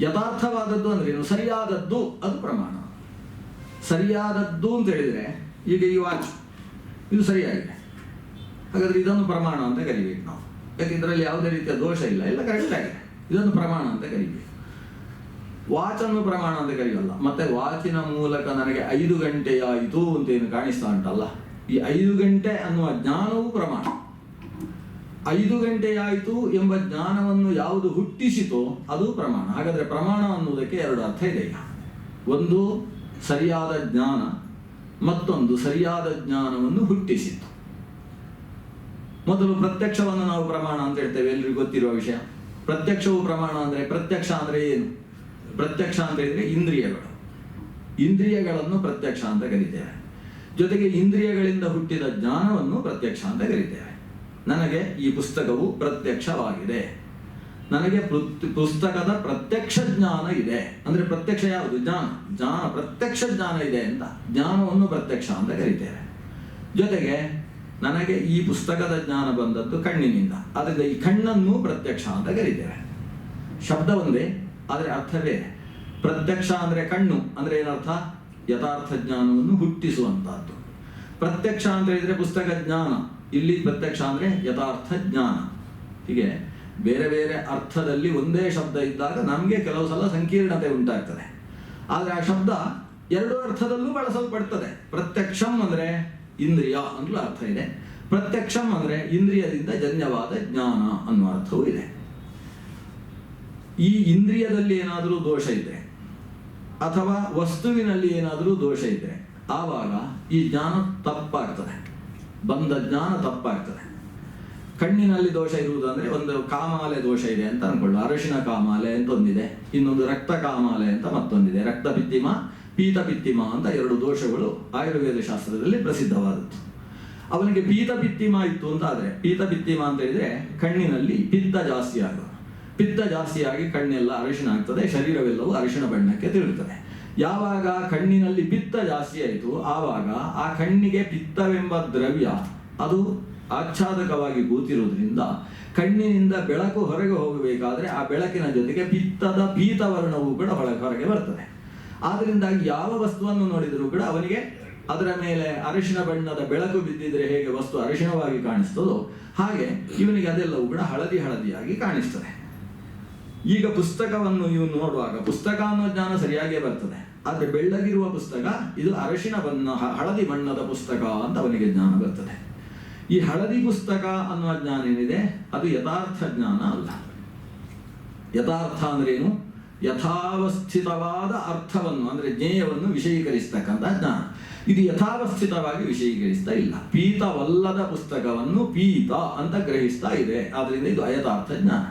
ಯಥಾರ್ಥವಾದದ್ದು ಅಂದ್ರೆ ಏನು? ಸರಿಯಾದದ್ದು ಅದು ಪ್ರಮಾಣ. ಸರಿಯಾದದ್ದು ಅಂತ ಹೇಳಿದ್ರೆ ಈಗ ಈ ವಾಚ್ ಇದು ಸರಿಯಾಗಿದೆ, ಹಾಗಾದ್ರೆ ಇದನ್ನು ಪ್ರಮಾಣ ಅಂತ ಕರಿಬೇಕು ನಾವು. ಯಾಕೆ ಇದರಲ್ಲಿ ಯಾವುದೇ ರೀತಿಯ ದೋಷ ಇಲ್ಲ, ಎಲ್ಲ ಕರೆಕ್ಟ್ ಆಗಿದೆ, ಇದನ್ನು ಪ್ರಮಾಣ ಅಂತ ಕರಿಬೇಕು. ವಾಚನ್ನು ಪ್ರಮಾಣ ಅಂತ ಕರೆಯೋಲ್ಲ. ಮತ್ತೆ ವಾಚಿನ ಮೂಲಕ ನನಗೆ 5 ಗಂಟೆಯಾಯಿತು ಅಂತೇನು ಕಾಣಿಸ್ತಾ ಉಂಟಲ್ಲ, ಈ 5 ಗಂಟೆ ಅನ್ನುವ ಜ್ಞಾನವೂ ಪ್ರಮಾಣ. 5 ಗಂಟೆಯಾಯಿತು ಎಂಬ ಜ್ಞಾನವನ್ನು ಯಾವುದು ಹುಟ್ಟಿಸಿತೋ ಅದು ಪ್ರಮಾಣ. ಹಾಗಾದ್ರೆ ಪ್ರಮಾಣ ಅನ್ನುವುದಕ್ಕೆ 2 ಅರ್ಥ ಇದೆ. ಈಗ ಒಂದು ಸರಿಯಾದ ಜ್ಞಾನ, ಮತ್ತೊಂದು ಸರಿಯಾದ ಜ್ಞಾನವನ್ನು ಹುಟ್ಟಿಸಿತು. ಮೊದಲು ಪ್ರತ್ಯಕ್ಷವನ್ನು ನಾವು ಪ್ರಮಾಣ ಅಂತ ಹೇಳ್ತೇವೆ, ಎಲ್ರಿಗೂ ಗೊತ್ತಿರುವ ವಿಷಯ. ಪ್ರತ್ಯಕ್ಷವು ಪ್ರಮಾಣ ಅಂದರೆ, ಪ್ರತ್ಯಕ್ಷ ಅಂದರೆ ಏನು? ಪ್ರತ್ಯಕ್ಷ ಅಂತ ಹೇಳಿದ್ರೆ ಇಂದ್ರಿಯಗಳು, ಇಂದ್ರಿಯಗಳನ್ನು ಪ್ರತ್ಯಕ್ಷ ಅಂತ ಕರಿತೇವೆ. ಜೊತೆಗೆ ಇಂದ್ರಿಯಗಳಿಂದ ಹುಟ್ಟಿದ ಜ್ಞಾನವನ್ನು ಪ್ರತ್ಯಕ್ಷ ಅಂತ ಕರಿತೇವೆ. ನನಗೆ ಈ ಪುಸ್ತಕವು ಪ್ರತ್ಯಕ್ಷವಾಗಿದೆ, ನನಗೆ ಪುಸ್ತಕದ ಪ್ರತ್ಯಕ್ಷ ಜ್ಞಾನ ಇದೆ ಅಂದ್ರೆ ಪ್ರತ್ಯಕ್ಷ ಯಾವುದು? ಜ್ಞಾನ ಪ್ರತ್ಯಕ್ಷ ಜ್ಞಾನ ಇದೆ ಅಂತ ಜ್ಞಾನವನ್ನು ಪ್ರತ್ಯಕ್ಷ ಅಂತ ಕರಿತೇವೆ. ಜೊತೆಗೆ ನನಗೆ ಈ ಪುಸ್ತಕದ ಜ್ಞಾನ ಬಂದದ್ದು ಕಣ್ಣಿನಿಂದ, ಅದರಿಂದ ಈ ಕಣ್ಣನ್ನು ಪ್ರತ್ಯಕ್ಷ ಅಂತ ಕರಿತೇವೆ. ಶಬ್ದ ಒಂದೇ ಆದರೆ ಅರ್ಥ ಬೇರೆ. ಪ್ರತ್ಯಕ್ಷ ಅಂದ್ರೆ ಕಣ್ಣು ಅಂದ್ರೆ ಏನರ್ಥ? ಯಥಾರ್ಥ ಜ್ಞಾನವನ್ನು ಹುಟ್ಟಿಸುವಂತಹದ್ದು. ಪ್ರತ್ಯಕ್ಷ ಅಂತ ಹೇಳಿದ್ರೆ ಪುಸ್ತಕ ಜ್ಞಾನ, ಇಲ್ಲಿ ಪ್ರತ್ಯಕ್ಷ ಅಂದ್ರೆ ಯಥಾರ್ಥ ಜ್ಞಾನ. ಹೀಗೆ ಬೇರೆ ಬೇರೆ ಅರ್ಥದಲ್ಲಿ ಒಂದೇ ಶಬ್ದ ಇದ್ದಾಗ ನಮಗೆ ಕೆಲವು ಸಲ ಸಂಕೀರ್ಣತೆ ಉಂಟಾಗ್ತದೆ. ಆದರೆ ಆ ಶಬ್ದ 2 ಅರ್ಥದಲ್ಲೂ ಬಳಸಲ್ಪಡ್ತದೆ. ಪ್ರತ್ಯಕ್ಷಂ ಅಂದ್ರೆ ಇಂದ್ರಿಯ ಅಂತಲೂ ಅರ್ಥ ಇದೆ, ಪ್ರತ್ಯಕ್ಷಂ ಅಂದ್ರೆ ಇಂದ್ರಿಯದಿಂದ ಜನ್ಯವಾದ ಜ್ಞಾನ ಅನ್ನುವ ಅರ್ಥವೂ ಇದೆ. ಈ ಇಂದ್ರಿಯದಲ್ಲಿ ಏನಾದರೂ ದೋಷ ಇದ್ರೆ ಅಥವಾ ವಸ್ತುವಿನಲ್ಲಿ ಏನಾದರೂ ದೋಷ ಇದ್ರೆ ಆವಾಗ ಈ ಜ್ಞಾನ ತಪ್ಪಾಗ್ತದೆ, ಬಂದ ಜ್ಞಾನ ತಪ್ಪಾಗ್ತದೆ. ಕಣ್ಣಿನಲ್ಲಿ ದೋಷ ಇರುವುದಂದ್ರೆ ಒಂದು ಕಾಮಾಲೆ ದೋಷ ಇದೆ ಅಂತ ಅನ್ಕೊಳ್ಳು. ಅರಶಿನ ಕಾಮಾಲೆ ಅಂತ ಒಂದಿದೆ, ಇನ್ನೊಂದು ರಕ್ತ ಕಾಮಾಲೆ ಅಂತ ಮತ್ತೊಂದಿದೆ. ರಕ್ತ ಪಿತ್ತಿಮ, ಪೀತ ಪಿತ್ತಿಮ ಅಂತ 2 ದೋಷಗಳು ಆಯುರ್ವೇದ ಶಾಸ್ತ್ರದಲ್ಲಿ ಪ್ರಸಿದ್ಧವಾದದ್ದು. ಅವನಿಗೆ ಪೀತ ಪಿತ್ತಿಮ ಇತ್ತು ಅಂತ ಆದ್ರೆ, ಪೀತ ಪಿತ್ತಿಮ ಅಂತ ಹೇಳಿದ್ರೆ ಕಣ್ಣಿನಲ್ಲಿ ಪಿತ್ತ ಜಾಸ್ತಿ ಆಗೋದು. ಪಿತ್ತ ಜಾಸ್ತಿಯಾಗಿ ಕಣ್ಣೆಲ್ಲ ಅರಿಶಿಣ ಆಗ್ತದೆ, ಶರೀರವೆಲ್ಲವೂ ಅರಿಶಿಣ ಬಣ್ಣಕ್ಕೆ ತಿರುಗುತ್ತದೆ. ಯಾವಾಗ ಕಣ್ಣಿನಲ್ಲಿ ಪಿತ್ತ ಜಾಸ್ತಿ ಆಯಿತು ಆವಾಗ ಆ ಕಣ್ಣಿಗೆ ಪಿತ್ತವೆಂಬ ದ್ರವ್ಯ ಅದು ಆಚ್ಛಾದಕವಾಗಿ ಕೂತಿರುವುದರಿಂದ ಕಣ್ಣಿನಿಂದ ಬೆಳಕು ಹೊರಗೆ ಹೋಗಬೇಕಾದ್ರೆ ಆ ಬೆಳಕಿನ ಜೊತೆಗೆ ಪಿತ್ತದ ಪೀತವರ್ಣವು ಕೂಡ ಹೊರಗೆ ಬರ್ತದೆ. ಆದ್ದರಿಂದಾಗಿ ಯಾವ ವಸ್ತುವನ್ನು ನೋಡಿದರೂ ಕೂಡ ಅವನಿಗೆ ಅದರ ಮೇಲೆ ಅರಿಶಿಣ ಬಣ್ಣದ ಬೆಳಕು ಬಿದ್ದಿದ್ರೆ ಹೇಗೆ ವಸ್ತು ಅರಿಶಿಣವಾಗಿ ಕಾಣಿಸ್ತದೋ ಹಾಗೆ ಇವನಿಗೆ ಅದೆಲ್ಲವೂ ಕೂಡ ಹಳದಿ ಹಳದಿಯಾಗಿ ಕಾಣಿಸ್ತದೆ. ಈಗ ಪುಸ್ತಕವನ್ನು ಇವನು ನೋಡುವಾಗ ಪುಸ್ತಕ ಅನ್ನೋ ಜ್ಞಾನ ಸರಿಯಾಗೇ ಬರ್ತದೆ, ಆದರೆ ಬೆಳ್ಳಗಿರುವ ಪುಸ್ತಕ ಇದು ಅರಿಶಿಣ ಬಣ್ಣ ಹಳದಿ ಬಣ್ಣದ ಪುಸ್ತಕ ಅಂತ ಅವನಿಗೆ ಜ್ಞಾನ ಬರ್ತದೆ. ಈ ಹಳದಿ ಪುಸ್ತಕ ಅನ್ನುವ ಜ್ಞಾನ ಏನಿದೆ ಅದು ಯಥಾರ್ಥ ಜ್ಞಾನ ಅಲ್ಲ. ಯಥಾರ್ಥ ಅಂದ್ರೇನು? ಯಥಾವಸ್ಥಿತವಾದ ಅರ್ಥವನ್ನು ಅಂದ್ರೆ ಜ್ಞೇಯವನ್ನು ವಿಷಯೀಕರಿಸ್ತಕ್ಕಂಥ ಜ್ಞಾನ. ಇದು ಯಥಾವಸ್ಥಿತವಾಗಿ ವಿಷಯೀಕರಿಸ್ತಾ ಇಲ್ಲ. ಪೀತವಲ್ಲದ ಪುಸ್ತಕವನ್ನು ಪೀತ ಅಂತ ಗ್ರಹಿಸ್ತಾ ಇದೆ, ಆದ್ರಿಂದ ಇದು ಅಯಥಾರ್ಥ ಜ್ಞಾನ.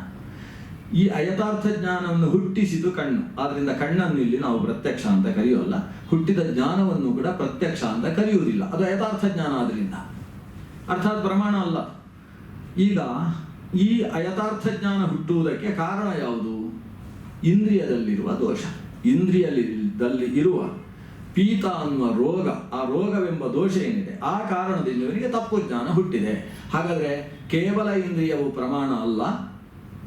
ಈ ಅಯಥಾರ್ಥ ಜ್ಞಾನವನ್ನು ಹುಟ್ಟಿಸಿದು ಕಣ್ಣು, ಆದ್ರಿಂದ ಕಣ್ಣನ್ನು ಇಲ್ಲಿ ನಾವು ಪ್ರತ್ಯಕ್ಷ ಅಂತ ಕರೆಯೋಲ್ಲ, ಹುಟ್ಟಿದ ಜ್ಞಾನವನ್ನು ಕೂಡ ಪ್ರತ್ಯಕ್ಷ ಅಂತ ಕರೆಯುವುದಿಲ್ಲ, ಅದು ಅಯಥಾರ್ಥ ಜ್ಞಾನ. ಆದ್ರಿಂದ ಅರ್ಥಾತ್ ಪ್ರಮಾಣ ಅಲ್ಲ. ಈಗ ಈ ಅಯಥಾರ್ಥ ಜ್ಞಾನ ಹುಟ್ಟುವುದಕ್ಕೆ ಕಾರಣ ಯಾವುದು? ಇಂದ್ರಿಯದಲ್ಲಿರುವ ದೋಷ. ಇಂದ್ರಿಯದಲ್ಲಿ ಇರುವ ಪೀತ ಅನ್ನುವ ರೋಗ, ಆ ರೋಗವೆಂಬ ದೋಷ ಏನಿದೆ ಆ ಕಾರಣದಿಂದ ಇವನಿಗೆ ತಪ್ಪು ಜ್ಞಾನ ಹುಟ್ಟಿದೆ. ಹಾಗಾದ್ರೆ ಕೇವಲ ಇಂದ್ರಿಯವು ಪ್ರಮಾಣ ಅಲ್ಲ,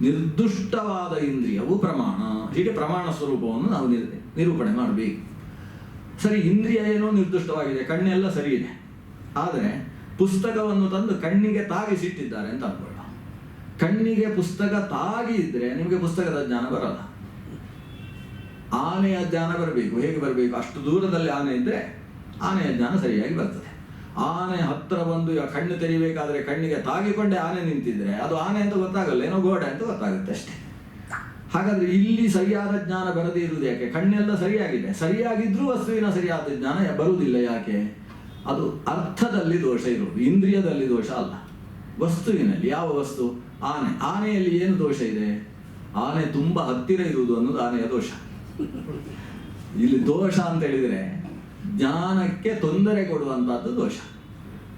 ನಿರ್ದುಷ್ಟವಾದ ಇಂದ್ರಿಯವು ಪ್ರಮಾಣ. ಹೀಗೆ ಪ್ರಮಾಣ ಸ್ವರೂಪವನ್ನು ನಾವು ನಿರೂಪಣೆ ಮಾಡಬೇಕು. ಸರಿ, ಇಂದ್ರಿಯ ಏನೋ ನಿರ್ದುಷ್ಟವಾಗಿದೆ, ಕಣ್ಣೆಲ್ಲ ಸರಿ ಇದೆ, ಆದರೆ ಪುಸ್ತಕವನ್ನು ತಂದು ಕಣ್ಣಿಗೆ ತಾಗಿಸಿಟ್ಟಿದ್ದಾರೆ ಅಂತ ಅನ್ಕೊಳ್ಳ. ಕಣ್ಣಿಗೆ ಪುಸ್ತಕ ತಾಗಿ ಇದ್ರೆ ನಿಮಗೆ ಪುಸ್ತಕದ ಜ್ಞಾನ ಬರಲ್ಲ. ಆನೆಯ ಜ್ಞಾನ ಬರಬೇಕು. ಹೇಗೆ ಬರಬೇಕು? ಅಷ್ಟು ದೂರದಲ್ಲಿ ಆನೆ ಇದ್ರೆ ಆನೆಯ ಜ್ಞಾನ ಸರಿಯಾಗಿ ಬರ್ತದೆ. ಆನೆ ಹತ್ತಿರ ಬಂದು ಕಣ್ಣು ತೆರಿಬೇಕಾದ್ರೆ ಕಣ್ಣಿಗೆ ತಾಗಿಕೊಂಡೆ ಆನೆ ನಿಂತಿದ್ರೆ ಅದು ಆನೆ ಅಂತ ಗೊತ್ತಾಗಲ್ಲ, ಏನೋ ಗೋಡೆ ಅಂತ ಗೊತ್ತಾಗುತ್ತೆ ಅಷ್ಟೇ. ಹಾಗಾದ್ರೆ ಇಲ್ಲಿ ಸರಿಯಾದ ಜ್ಞಾನ ಬರದೇ ಇರುವುದು ಯಾಕೆ? ಕಣ್ಣೆಲ್ಲ ಸರಿಯಾಗಿದೆ, ಸರಿಯಾಗಿದ್ರೂ ವಸ್ತುವಿನ ಸರಿಯಾದ ಜ್ಞಾನ ಬರುವುದಿಲ್ಲ. ಯಾಕೆ? ಅದು ಅರ್ಥದಲ್ಲಿ ದೋಷ ಇರುವುದು, ಇಂದ್ರಿಯದಲ್ಲಿ ದೋಷ ಅಲ್ಲ. ವಸ್ತುವಿನಲ್ಲಿ ಯಾವ ವಸ್ತು? ಆನೆ. ಆನೆಯಲ್ಲಿ ಏನು ದೋಷ ಇದೆ? ಆನೆ ತುಂಬಾ ಹತ್ತಿರ ಇರುವುದು ಅನ್ನೋದು ಆನೆಯ ದೋಷ. ಇಲ್ಲಿ ದೋಷ ಅಂತ ಹೇಳಿದ್ರೆ ಜ್ಞಾನಕ್ಕೆ ತೊಂದರೆ ಕೊಡುವಂತಹದ್ದು ದೋಷ.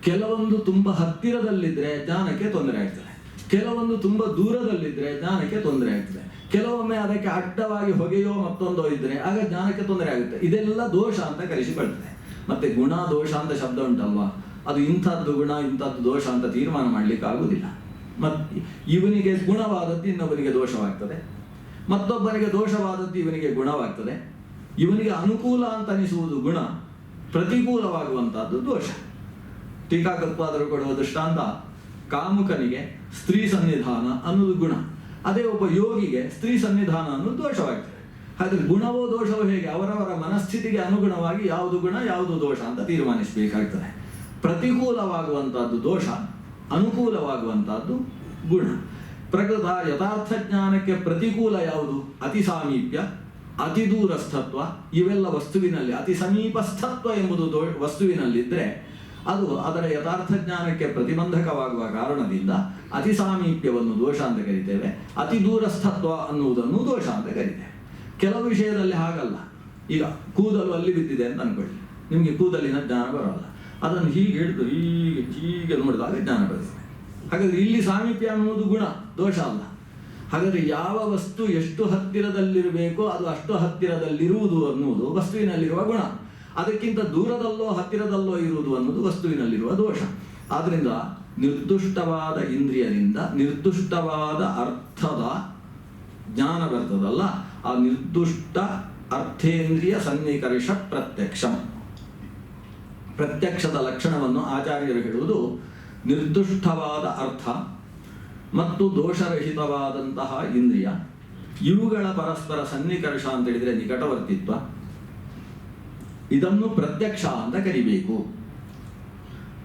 ಕೆಲವೊಂದು ತುಂಬಾ ಹತ್ತಿರದಲ್ಲಿದ್ರೆ ಜ್ಞಾನಕ್ಕೆ ತೊಂದರೆ ಆಗ್ತದೆ, ಕೆಲವೊಂದು ತುಂಬಾ ದೂರದಲ್ಲಿದ್ರೆ ಜ್ಞಾನಕ್ಕೆ ತೊಂದರೆ ಆಗ್ತದೆ, ಕೆಲವೊಮ್ಮೆ ಅದಕ್ಕೆ ಅಡ್ಡವಾಗಿ ಹೊಗೆಯೋ ಮತ್ತೊಂದೋ ಇದ್ರೆ ಆಗ ಜ್ಞಾನಕ್ಕೆ ತೊಂದರೆ ಆಗುತ್ತೆ. ಇದೆಲ್ಲ ದೋಷ ಅಂತ ಕರೆಸಿಕೊಳ್ತದೆ. ಮತ್ತೆ ಗುಣ ದೋಷ ಅಂತ ಶಬ್ದ ಉಂಟಲ್ವಾ, ಅದು ಇಂಥದ್ದು ಗುಣ ಇಂಥದ್ದು ದೋಷ ಅಂತ ತೀರ್ಮಾನ ಮಾಡ್ಲಿಕ್ಕೆ ಆಗುದಿಲ್ಲ. ಮತ್ತೆ ಇವನಿಗೆ ಗುಣವಾದದ್ದು ಇನ್ನೊಬ್ಬನಿಗೆ ದೋಷವಾಗ್ತದೆ, ಮತ್ತೊಬ್ಬನಿಗೆ ದೋಷವಾದದ್ದು ಇವನಿಗೆ ಗುಣವಾಗ್ತದೆ. ಇವನಿಗೆ ಅನುಕೂಲ ಅಂತ ಅನಿಸುವುದು ಗುಣ, ಪ್ರತಿಕೂಲವಾಗುವಂತಹದ್ದು ದೋಷ. ಟೀಕಾಕೃತ್ಪಾದರು ಕೊಡುವ ದೃಷ್ಟಾಂತ, ಕಾಮುಕನಿಗೆ ಸ್ತ್ರೀ ಸನ್ನಿಧಾನ ಅನ್ನೋದು ಗುಣ, ಅದೇ ಒಬ್ಬ ಯೋಗಿಗೆ ಸ್ತ್ರೀ ಸನ್ನಿಧಾನ ಅನ್ನೋದು ದೋಷವಾಗ್ತದೆ. ಹಾಗೆ ಗುಣವೋ ದೋಷವೋ ಹೇಗೆ? ಅವರವರ ಮನಸ್ಥಿತಿಗೆ ಅನುಗುಣವಾಗಿ ಯಾವುದು ಗುಣ ಯಾವುದು ದೋಷ ಅಂತ ತೀರ್ಮಾನಿಸಬೇಕಾಗ್ತದೆ. ಪ್ರತಿಕೂಲವಾಗುವಂತಹದ್ದು ದೋಷ, ಅನುಕೂಲವಾಗುವಂತಹದ್ದು ಗುಣ. ಪ್ರಕೃತ ಯಥಾರ್ಥ ಜ್ಞಾನಕ್ಕೆ ಪ್ರತಿಕೂಲ ಯಾವುದು? ಅತಿ ಸಾಮೀಪ್ಯ, ಅತಿ ದೂರಸ್ಥತ್ವ. ಇವೆಲ್ಲ ವಸ್ತುವಿನಲ್ಲಿ ಅತಿ ಸಮೀಪಸ್ಥತ್ವ ಎಂಬುದು ವಸ್ತುವಿನಲ್ಲಿದ್ದರೆ ಅದು ಅದರ ಯಥಾರ್ಥ ಜ್ಞಾನಕ್ಕೆ ಪ್ರತಿಬಂಧಕವಾಗುವ ಕಾರಣದಿಂದ ಅತಿ ಸಾಮೀಪ್ಯವನ್ನು ದೋಷ ಅಂತ ಕರಿತೇವೆ, ಅತಿ ದೂರಸ್ಥತ್ವ ಅನ್ನುವುದನ್ನು ದೋಷ ಅಂತ ಕರಿತೇವೆ. ಕೆಲವು ವಿಷಯದಲ್ಲಿ ಹಾಗಲ್ಲ. ಈಗ ಕೂದಲು ಅಲ್ಲಿ ಬಿದ್ದಿದೆ ಅಂತ ಅನ್ಕೊಳ್ಳಿ, ನಿಮಗೆ ಕೂದಲಿನ ಜ್ಞಾನ ಬರೋಲ್ಲ, ಅದನ್ನು ಹೀಗೆ ಹಿಡಿದು ಹೀಗೆ ಹೀಗೆ ನೋಡಿದಾಗ ಜ್ಞಾನ ಬರ್ತದೆ. ಹಾಗಾದ್ರೆ ಇಲ್ಲಿ ಸಾಮೀಪ್ಯ ಅನ್ನುವುದು ಗುಣ, ದೋಷ ಅಲ್ಲ. ಹಾಗಾದ್ರೆ ಯಾವ ವಸ್ತು ಎಷ್ಟು ಹತ್ತಿರದಲ್ಲಿರಬೇಕೋ ಅದು ಅಷ್ಟು ಹತ್ತಿರದಲ್ಲಿರುವುದು ಅನ್ನುವುದು ವಸ್ತುವಿನಲ್ಲಿರುವ ಗುಣ, ಅದಕ್ಕಿಂತ ದೂರದಲ್ಲೋ ಹತ್ತಿರದಲ್ಲೋ ಇರುವುದು ಅನ್ನೋದು ವಸ್ತುವಿನಲ್ಲಿರುವ ದೋಷ. ಆದ್ರಿಂದ ನಿರ್ದುಷ್ಟವಾದ ಇಂದ್ರಿಯದಿಂದ ನಿರ್ದುಷ್ಟವಾದ ಅರ್ಥದ ಜ್ಞಾನ ಬರ್ತದಲ್ಲ, ಆ ನಿರ್ದುಷ್ಟ ಅರ್ಥೇಂದ್ರಿಯ ಸನ್ನಿಕರ್ಷ ಪ್ರತ್ಯಕ್ಷಂ. ಪ್ರತ್ಯಕ್ಷದ ಲಕ್ಷಣವನ್ನು ಆಚಾರ್ಯರು ಹೇಳುವುದು ನಿರ್ದುಷ್ಟವಾದ ಅರ್ಥ ಮತ್ತು ದೋಷರಹಿತವಾದಂತಹ ಇಂದ್ರಿಯ, ಇವುಗಳ ಪರಸ್ಪರ ಸನ್ನಿಕರ್ಷ ಅಂತ ಹೇಳಿದ್ರೆ ನಿಕಟವರ್ತಿತ್ವ. ಇದನ್ನು ಪ್ರತ್ಯಕ್ಷ ಅಂತ ಕರಿಬೇಕು.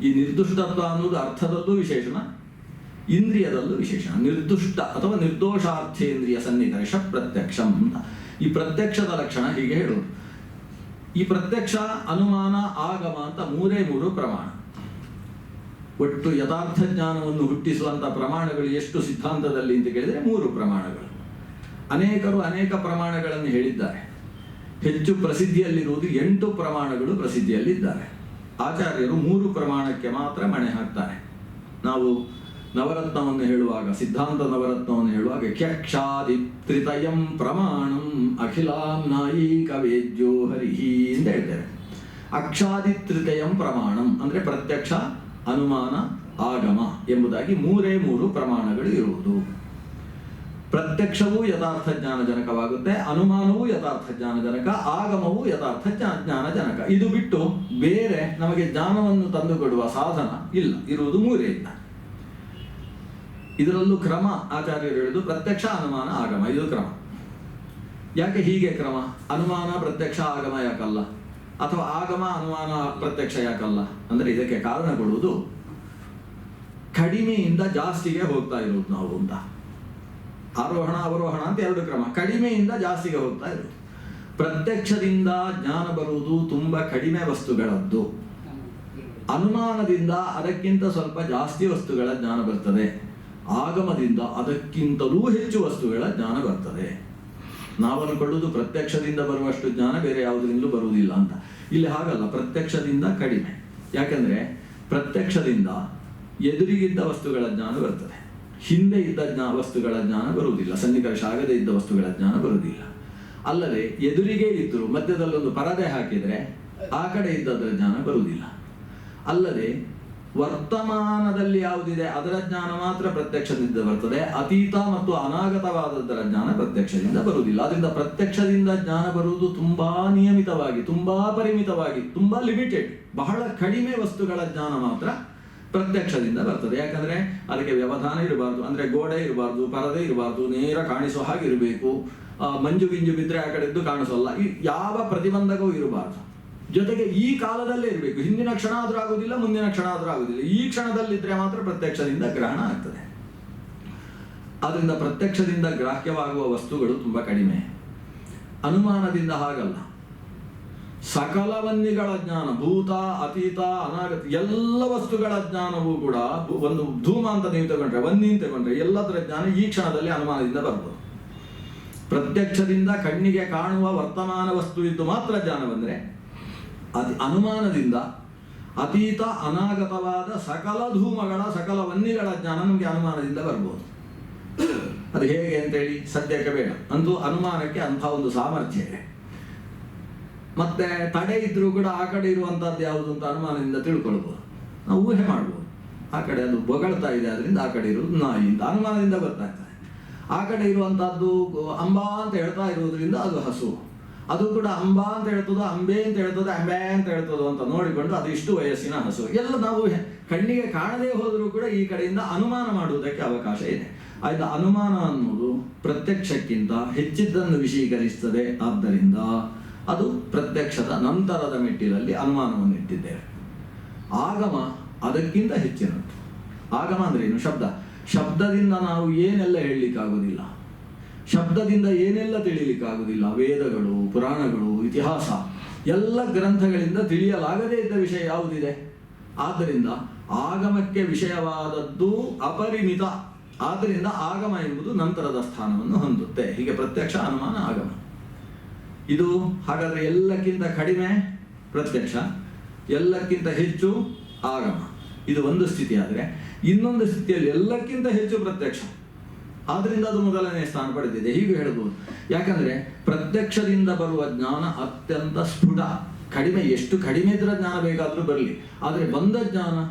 ಈ ನಿರ್ದುಷ್ಟತ್ವ ಅನ್ನೋದು ಅರ್ಥದಲ್ಲೂ ವಿಶೇಷಣ, ಇಂದ್ರಿಯದಲ್ಲೂ ವಿಶೇಷಣ. ನಿರ್ದುಷ್ಟ ಅಥವಾ ನಿರ್ದೋಷಾರ್ಥೇಂದ್ರಿಯ ಸನ್ನಿಕರ್ಷ ಪ್ರತ್ಯಕ್ಷಂ ಅಂತ. ಈ ಪ್ರತ್ಯಕ್ಷದ ಲಕ್ಷಣ ಹೀಗೆ ಹೇಳುವುದು. ಈ ಪ್ರತ್ಯಕ್ಷ, ಅನುಮಾನ, ಆಗಮ ಅಂತ ಮೂರೇ ಪ್ರಮಾಣ. ಒಟ್ಟು ಯಥಾರ್ಥ ಜ್ಞಾನವನ್ನು ಹುಟ್ಟಿಸುವಂತಹ ಪ್ರಮಾಣಗಳು ಎಷ್ಟು ಸಿದ್ಧಾಂತದಲ್ಲಿ ಅಂತ ಕೇಳಿದರೆ 3 ಪ್ರಮಾಣಗಳು. ಅನೇಕರು ಅನೇಕ ಪ್ರಮಾಣಗಳನ್ನು ಹೇಳಿದ್ದಾರೆ. ಹೆಚ್ಚು ಪ್ರಸಿದ್ಧಿಯಲ್ಲಿರುವುದು 8 ಪ್ರಮಾಣಗಳು ಪ್ರಸಿದ್ಧಿಯಲ್ಲಿದ್ದಾರೆ. ಆಚಾರ್ಯರು 3 ಪ್ರಮಾಣಕ್ಕೆ ಮಾತ್ರ ಮಣೆ ಹಾಕ್ತಾರೆ. ನಾವು ನವರತ್ನವನ್ನು ಹೇಳುವಾಗ, ಸಿದ್ಧಾಂತ ನವರತ್ನವನ್ನು ಹೇಳುವಾಗ ಕ್ಯಕ್ಷಾದಿ ತ್ರಿತಯಂ ಪ್ರಮಾಣಂ ಅಖಿಲಾಂ ನಾಯಿಕ ವೇದ್ಯೋ ಹರಿಹಿ ಅಂತ ಹೇಳ್ತೇವೆ. ಅಕ್ಷಾದಿ ತ್ರಿತಯಂ ಪ್ರಮಾಣಂ ಅಂದ್ರೆ ಪ್ರತ್ಯಕ್ಷ, ಅನುಮಾನ, ಆಗಮ ಎಂಬುದಾಗಿ 3 ಪ್ರಮಾಣಗಳು ಇರುವುದು. ಪ್ರತ್ಯಕ್ಷವೂ ಯಥಾರ್ಥ ಜ್ಞಾನಜನಕವಾಗುತ್ತೆ, ಅನುಮಾನವೂ ಯಥಾರ್ಥ ಜ್ಞಾನಜನಕ, ಆಗಮವೂ ಯಥಾರ್ಥ ಜ್ಞಾನಜನಕ. ಇದು ಬಿಟ್ಟು ಬೇರೆ ನಮಗೆ ಜ್ಞಾನವನ್ನು ತಂದುಕೊಡುವ ಸಾಧನ ಇಲ್ಲ, ಇರುವುದು 3 ಇಲ್ಲ. ಇದರಲ್ಲೂ ಕ್ರಮ ಆಚಾರ್ಯರು ಹೇಳಿದ್ದು ಪ್ರತ್ಯಕ್ಷ, ಅನುಮಾನ, ಆಗಮ, ಇದು ಕ್ರಮ. ಯಾಕೆ ಹೀಗೆ ಕ್ರಮ? ಅನುಮಾನ ಪ್ರತ್ಯಕ್ಷ ಆಗಮ ಯಾಕಲ್ಲ, ಅಥವಾ ಆಗಮ ಅನುಮಾನ ಪ್ರತ್ಯಕ್ಷ ಯಾಕಲ್ಲ ಅಂದ್ರೆ ಇದಕ್ಕೆ ಕಾರಣ ಕೊಡುವುದು ಕಡಿಮೆಯಿಂದ ಜಾಸ್ತಿಗೆ ಹೋಗ್ತಾ ಇರುವುದು ನಾವು ಅಂತ. ಆರೋಹಣ ಅವರೋಹಣ ಅಂತ 2 ಕ್ರಮ, ಕಡಿಮೆಯಿಂದ ಜಾಸ್ತಿಗೆ ಹೋಗ್ತಾ ಇರುವುದು. ಪ್ರತ್ಯಕ್ಷದಿಂದ ಜ್ಞಾನ ಬರುವುದು ತುಂಬಾ ಕಡಿಮೆ ವಸ್ತುಗಳದ್ದು, ಅನುಮಾನದಿಂದ ಅದಕ್ಕಿಂತ ಸ್ವಲ್ಪ ಜಾಸ್ತಿ ವಸ್ತುಗಳ ಜ್ಞಾನ ಬರ್ತದೆ, ಆಗಮದಿಂದ ಅದಕ್ಕಿಂತಲೂ ಹೆಚ್ಚು ವಸ್ತುಗಳ ಜ್ಞಾನ ಬರ್ತದೆ. ನಾವು ಅನ್ಕೊಳ್ಳುವುದು ಪ್ರತ್ಯಕ್ಷದಿಂದ ಬರುವಷ್ಟು ಜ್ಞಾನ ಬೇರೆ ಯಾವುದರಿಂದಲೂ ಬರುವುದಿಲ್ಲ ಅಂತ. ಇಲ್ಲಿ ಹಾಗಲ್ಲ, ಪ್ರತ್ಯಕ್ಷದಿಂದ ಕಡಿಮೆ. ಯಾಕಂದ್ರೆ ಪ್ರತ್ಯಕ್ಷದಿಂದ ಎದುರಿಗಿದ್ದ ವಸ್ತುಗಳ ಜ್ಞಾನ ಬರ್ತದೆ, ಹಿಂದೆ ಇದ್ದ ವಸ್ತುಗಳ ಜ್ಞಾನ ಬರುವುದಿಲ್ಲ, ಸನ್ನಿಕರ್ಷ ಆಗದೇ ಇದ್ದ ವಸ್ತುಗಳ ಜ್ಞಾನ ಬರುವುದಿಲ್ಲ. ಅಲ್ಲದೆ ಎದುರಿಗೆ ಇದ್ದರೂ ಮಧ್ಯದಲ್ಲೊಂದು ಪರದೆ ಹಾಕಿದ್ರೆ ಆ ಕಡೆ ಇದ್ದದರ ಜ್ಞಾನ ಬರುವುದಿಲ್ಲ. ಅಲ್ಲದೆ ವರ್ತಮಾನದಲ್ಲಿ ಯಾವುದಿದೆ ಅದರ ಜ್ಞಾನ ಮಾತ್ರ ಪ್ರತ್ಯಕ್ಷದಿಂದ ಬರ್ತದೆ. ಅತೀತ ಮತ್ತು ಅನಾಗತವಾದದ್ದರ ಜ್ಞಾನ ಪ್ರತ್ಯಕ್ಷದಿಂದ ಬರುವುದಿಲ್ಲ. ಅದರಿಂದ ಪ್ರತ್ಯಕ್ಷದಿಂದ ಜ್ಞಾನ ಬರುವುದು ತುಂಬಾ ನಿಯಮಿತವಾಗಿ, ತುಂಬಾ ಪರಿಮಿತವಾಗಿ, ತುಂಬಾ ಲಿಮಿಟೆಡ್, ಬಹಳ ಕಡಿಮೆ ವಸ್ತುಗಳ ಜ್ಞಾನ ಮಾತ್ರ ಪ್ರತ್ಯಕ್ಷದಿಂದ ಬರ್ತದೆ. ಯಾಕಂದ್ರೆ ಅದಕ್ಕೆ ವ್ಯವಧಾನ ಇರಬಾರ್ದು, ಅಂದ್ರೆ ಗೋಡೆ ಇರಬಾರ್ದು, ಪರದೆ ಇರಬಾರ್ದು, ನೇರ ಕಾಣಿಸೋ ಹಾಗೆ ಇರಬೇಕು. ಮಂಜು ಗಿಂಜು ಬಿದ್ದರೆ ಆ ಕಡೆದ್ದು ಕಾಣಿಸೋಲ್ಲ, ಯಾವ ಪ್ರತಿಬಂಧಕವೂ ಇರಬಾರ್ದು. ಜೊತೆಗೆ ಈ ಕಾಲದಲ್ಲೇ ಇರಬೇಕು. ಹಿಂದಿನ ಕ್ಷಣ ಆದ್ರೂ ಆಗುದಿಲ್ಲ, ಮುಂದಿನ ಕ್ಷಣ ಆದ್ರೂ ಆಗುದಿಲ್ಲ. ಈ ಕ್ಷಣದಲ್ಲಿದ್ರೆ ಮಾತ್ರ ಪ್ರತ್ಯಕ್ಷದಿಂದ ಗ್ರಹಣ ಆಗ್ತದೆ. ಆದ್ರಿಂದ ಪ್ರತ್ಯಕ್ಷದಿಂದ ಗ್ರಾಹ್ಯವಾಗುವ ವಸ್ತುಗಳು ತುಂಬಾ ಕಡಿಮೆ. ಅನುಮಾನದಿಂದ ಹಾಗಲ್ಲ. ಸಕಲ ವನ್ನಿಗಳ ಜ್ಞಾನ, ಭೂತ, ಅತೀತ, ಅನಾಗತ ಎಲ್ಲ ವಸ್ತುಗಳ ಜ್ಞಾನವೂ ಕೂಡ, ಒಂದು ಧೂಮ ಅಂತ ನೀವು ತಗೊಂಡ್ರೆ, ವನ್ನಿ ಅಂತ ತಗೊಂಡ್ರೆ, ಎಲ್ಲದರ ಜ್ಞಾನ ಈ ಕ್ಷಣದಲ್ಲಿ ಅನುಮಾನದಿಂದ ಬರ್ಬೋದು. ಪ್ರತ್ಯಕ್ಷದಿಂದ ಕಣ್ಣಿಗೆ ಕಾಣುವ ವರ್ತಮಾನ ವಸ್ತು ಇದ್ದು ಮಾತ್ರ ಜ್ಞಾನ ಬಂದ್ರೆ, ಅನುಮಾನದಿಂದ ಅತೀತ ಅನಾಗತವಾದ ಸಕಲ ಧೂಮಗಳ, ಸಕಲ ವನ್ನಿಗಳ ಜ್ಞಾನ ನಮಗೆ ಅನುಮಾನದಿಂದ ಬರ್ಬೋದು. ಅದು ಹೇಗೆ ಅಂತೇಳಿ ಸದ್ಯಕ್ಕೆ ಬೇಡ. ಅಂತೂ ಅನುಮಾನಕ್ಕೆ ಅಂಥ ಒಂದು ಸಾಮರ್ಥ್ಯ ಇದೆ. ಮತ್ತೆ ತಡೆ ಇದ್ರೂ ಕೂಡ ಆ ಕಡೆ ಇರುವಂತಹದ್ದು ಯಾವುದು ಅಂತ ಅನುಮಾನದಿಂದ ತಿಳ್ಕೊಳ್ಬೋದು. ನಾವು ಊಹೆ ಮಾಡ್ಬೋದು. ಆ ಕಡೆ ಅದು ಬೊಗಳ್ತಾ ಇದೆ, ಅದರಿಂದ ಆ ಕಡೆ ಇರುವುದು ನಾಯಿ ಅಂತ ಅನುಮಾನದಿಂದ ಬರ್ತಾ ಇರ್ತದೆ. ಆ ಕಡೆ ಇರುವಂತಹದ್ದು ಅಂಬಾ ಅಂತ ಹೇಳ್ತಾ ಇರುವುದರಿಂದ ಅದು ಹಸು. ಅದು ಕೂಡ ಅಂಬಾ ಅಂತ ಹೇಳ್ತದೋ, ಅಂಬೆ ಅಂತ ಹೇಳ್ತದೋ, ಅಂಬೆ ಅಂತ ಹೇಳ್ತದೋ ಅಂತ ನೋಡಿಕೊಂಡು ಅದು ಇಷ್ಟು ವಯಸ್ಸಿನ ಹಸು. ಎಲ್ಲ ನಾವು ಕಣ್ಣಿಗೆ ಕಾಣದೇ ಹೋದರೂ ಕೂಡ ಈ ಕಡೆಯಿಂದ ಅನುಮಾನ ಮಾಡುವುದಕ್ಕೆ ಅವಕಾಶ ಇದೆ. ಆಯ್ತು, ಅನುಮಾನ ಅನ್ನೋದು ಪ್ರತ್ಯಕ್ಷಕ್ಕಿಂತ ಹೆಚ್ಚಿದ್ದನ್ನು ವಿಷೀಕರಿಸ್ತದೆ. ಆದ್ದರಿಂದ ಅದು ಪ್ರತ್ಯಕ್ಷದ ನಂತರದ ಮೆಟ್ಟಿಲಲ್ಲಿ ಅನುಮಾನವನ್ನು ಇಟ್ಟಿದ್ದೇವೆ. ಆಗಮ ಅದಕ್ಕಿಂತ ಹೆಚ್ಚಿನದ್ದು. ಆಗಮ ಅಂದ್ರೆ ಏನು? ಶಬ್ದದಿಂದ ನಾವು ಏನೆಲ್ಲ ಹೇಳಲಿಕ್ಕಾಗುವುದಿಲ್ಲ, ಶಬ್ದದಿಂದ ಏನೆಲ್ಲ ತಿಳಿಲಿಕ್ಕಾಗುವುದಿಲ್ಲ. ವೇದಗಳು, ಪುರಾಣಗಳು, ಇತಿಹಾಸ ಎಲ್ಲ ಗ್ರಂಥಗಳಿಂದ ತಿಳಿಯಲಾಗದೇ ಇದ್ದ ವಿಷಯ ಯಾವುದಿದೆ? ಆದ್ದರಿಂದ ಆಗಮಕ್ಕೆ ವಿಷಯವಾದದ್ದು ಅಪರಿಮಿತ. ಆದ್ದರಿಂದ ಆಗಮ ಎಂಬುದು ನಂತರದ ಸ್ಥಾನವನ್ನು ಹೊಂದುತ್ತೆ. ಹೀಗೆ ಪ್ರತ್ಯಕ್ಷ, ಅನುಮಾನ, ಆಗಮ. ಇದು ಹಾಗಾದ್ರೆ ಎಲ್ಲಕ್ಕಿಂತ ಕಡಿಮೆ ಪ್ರತ್ಯಕ್ಷ, ಎಲ್ಲಕ್ಕಿಂತ ಹೆಚ್ಚು ಆಗಮ. ಇದು ಒಂದು ಸ್ಥಿತಿ. ಆದರೆ ಇನ್ನೊಂದು ಸ್ಥಿತಿಯಲ್ಲಿ ಎಲ್ಲಕ್ಕಿಂತ ಹೆಚ್ಚು ಪ್ರತ್ಯಕ್ಷ. ಆದ್ರಿಂದ ಅದು ಮೊದಲನೇ ಸ್ಥಾನ ಪಡೆದಿದೆ ಹೀಗೆ ಹೇಳ್ಬೋದು. ಯಾಕಂದ್ರೆ ಪ್ರತ್ಯಕ್ಷದಿಂದ ಬರುವ ಜ್ಞಾನ ಅತ್ಯಂತ ಸ್ಫುಟ. ಕಡಿಮೆ, ಎಷ್ಟು ಕಡಿಮೆ ಇದ್ರ ಜ್ಞಾನ ಬೇಕಾದ್ರೂ ಬರಲಿ, ಆದರೆ ಬಂದ ಜ್ಞಾನ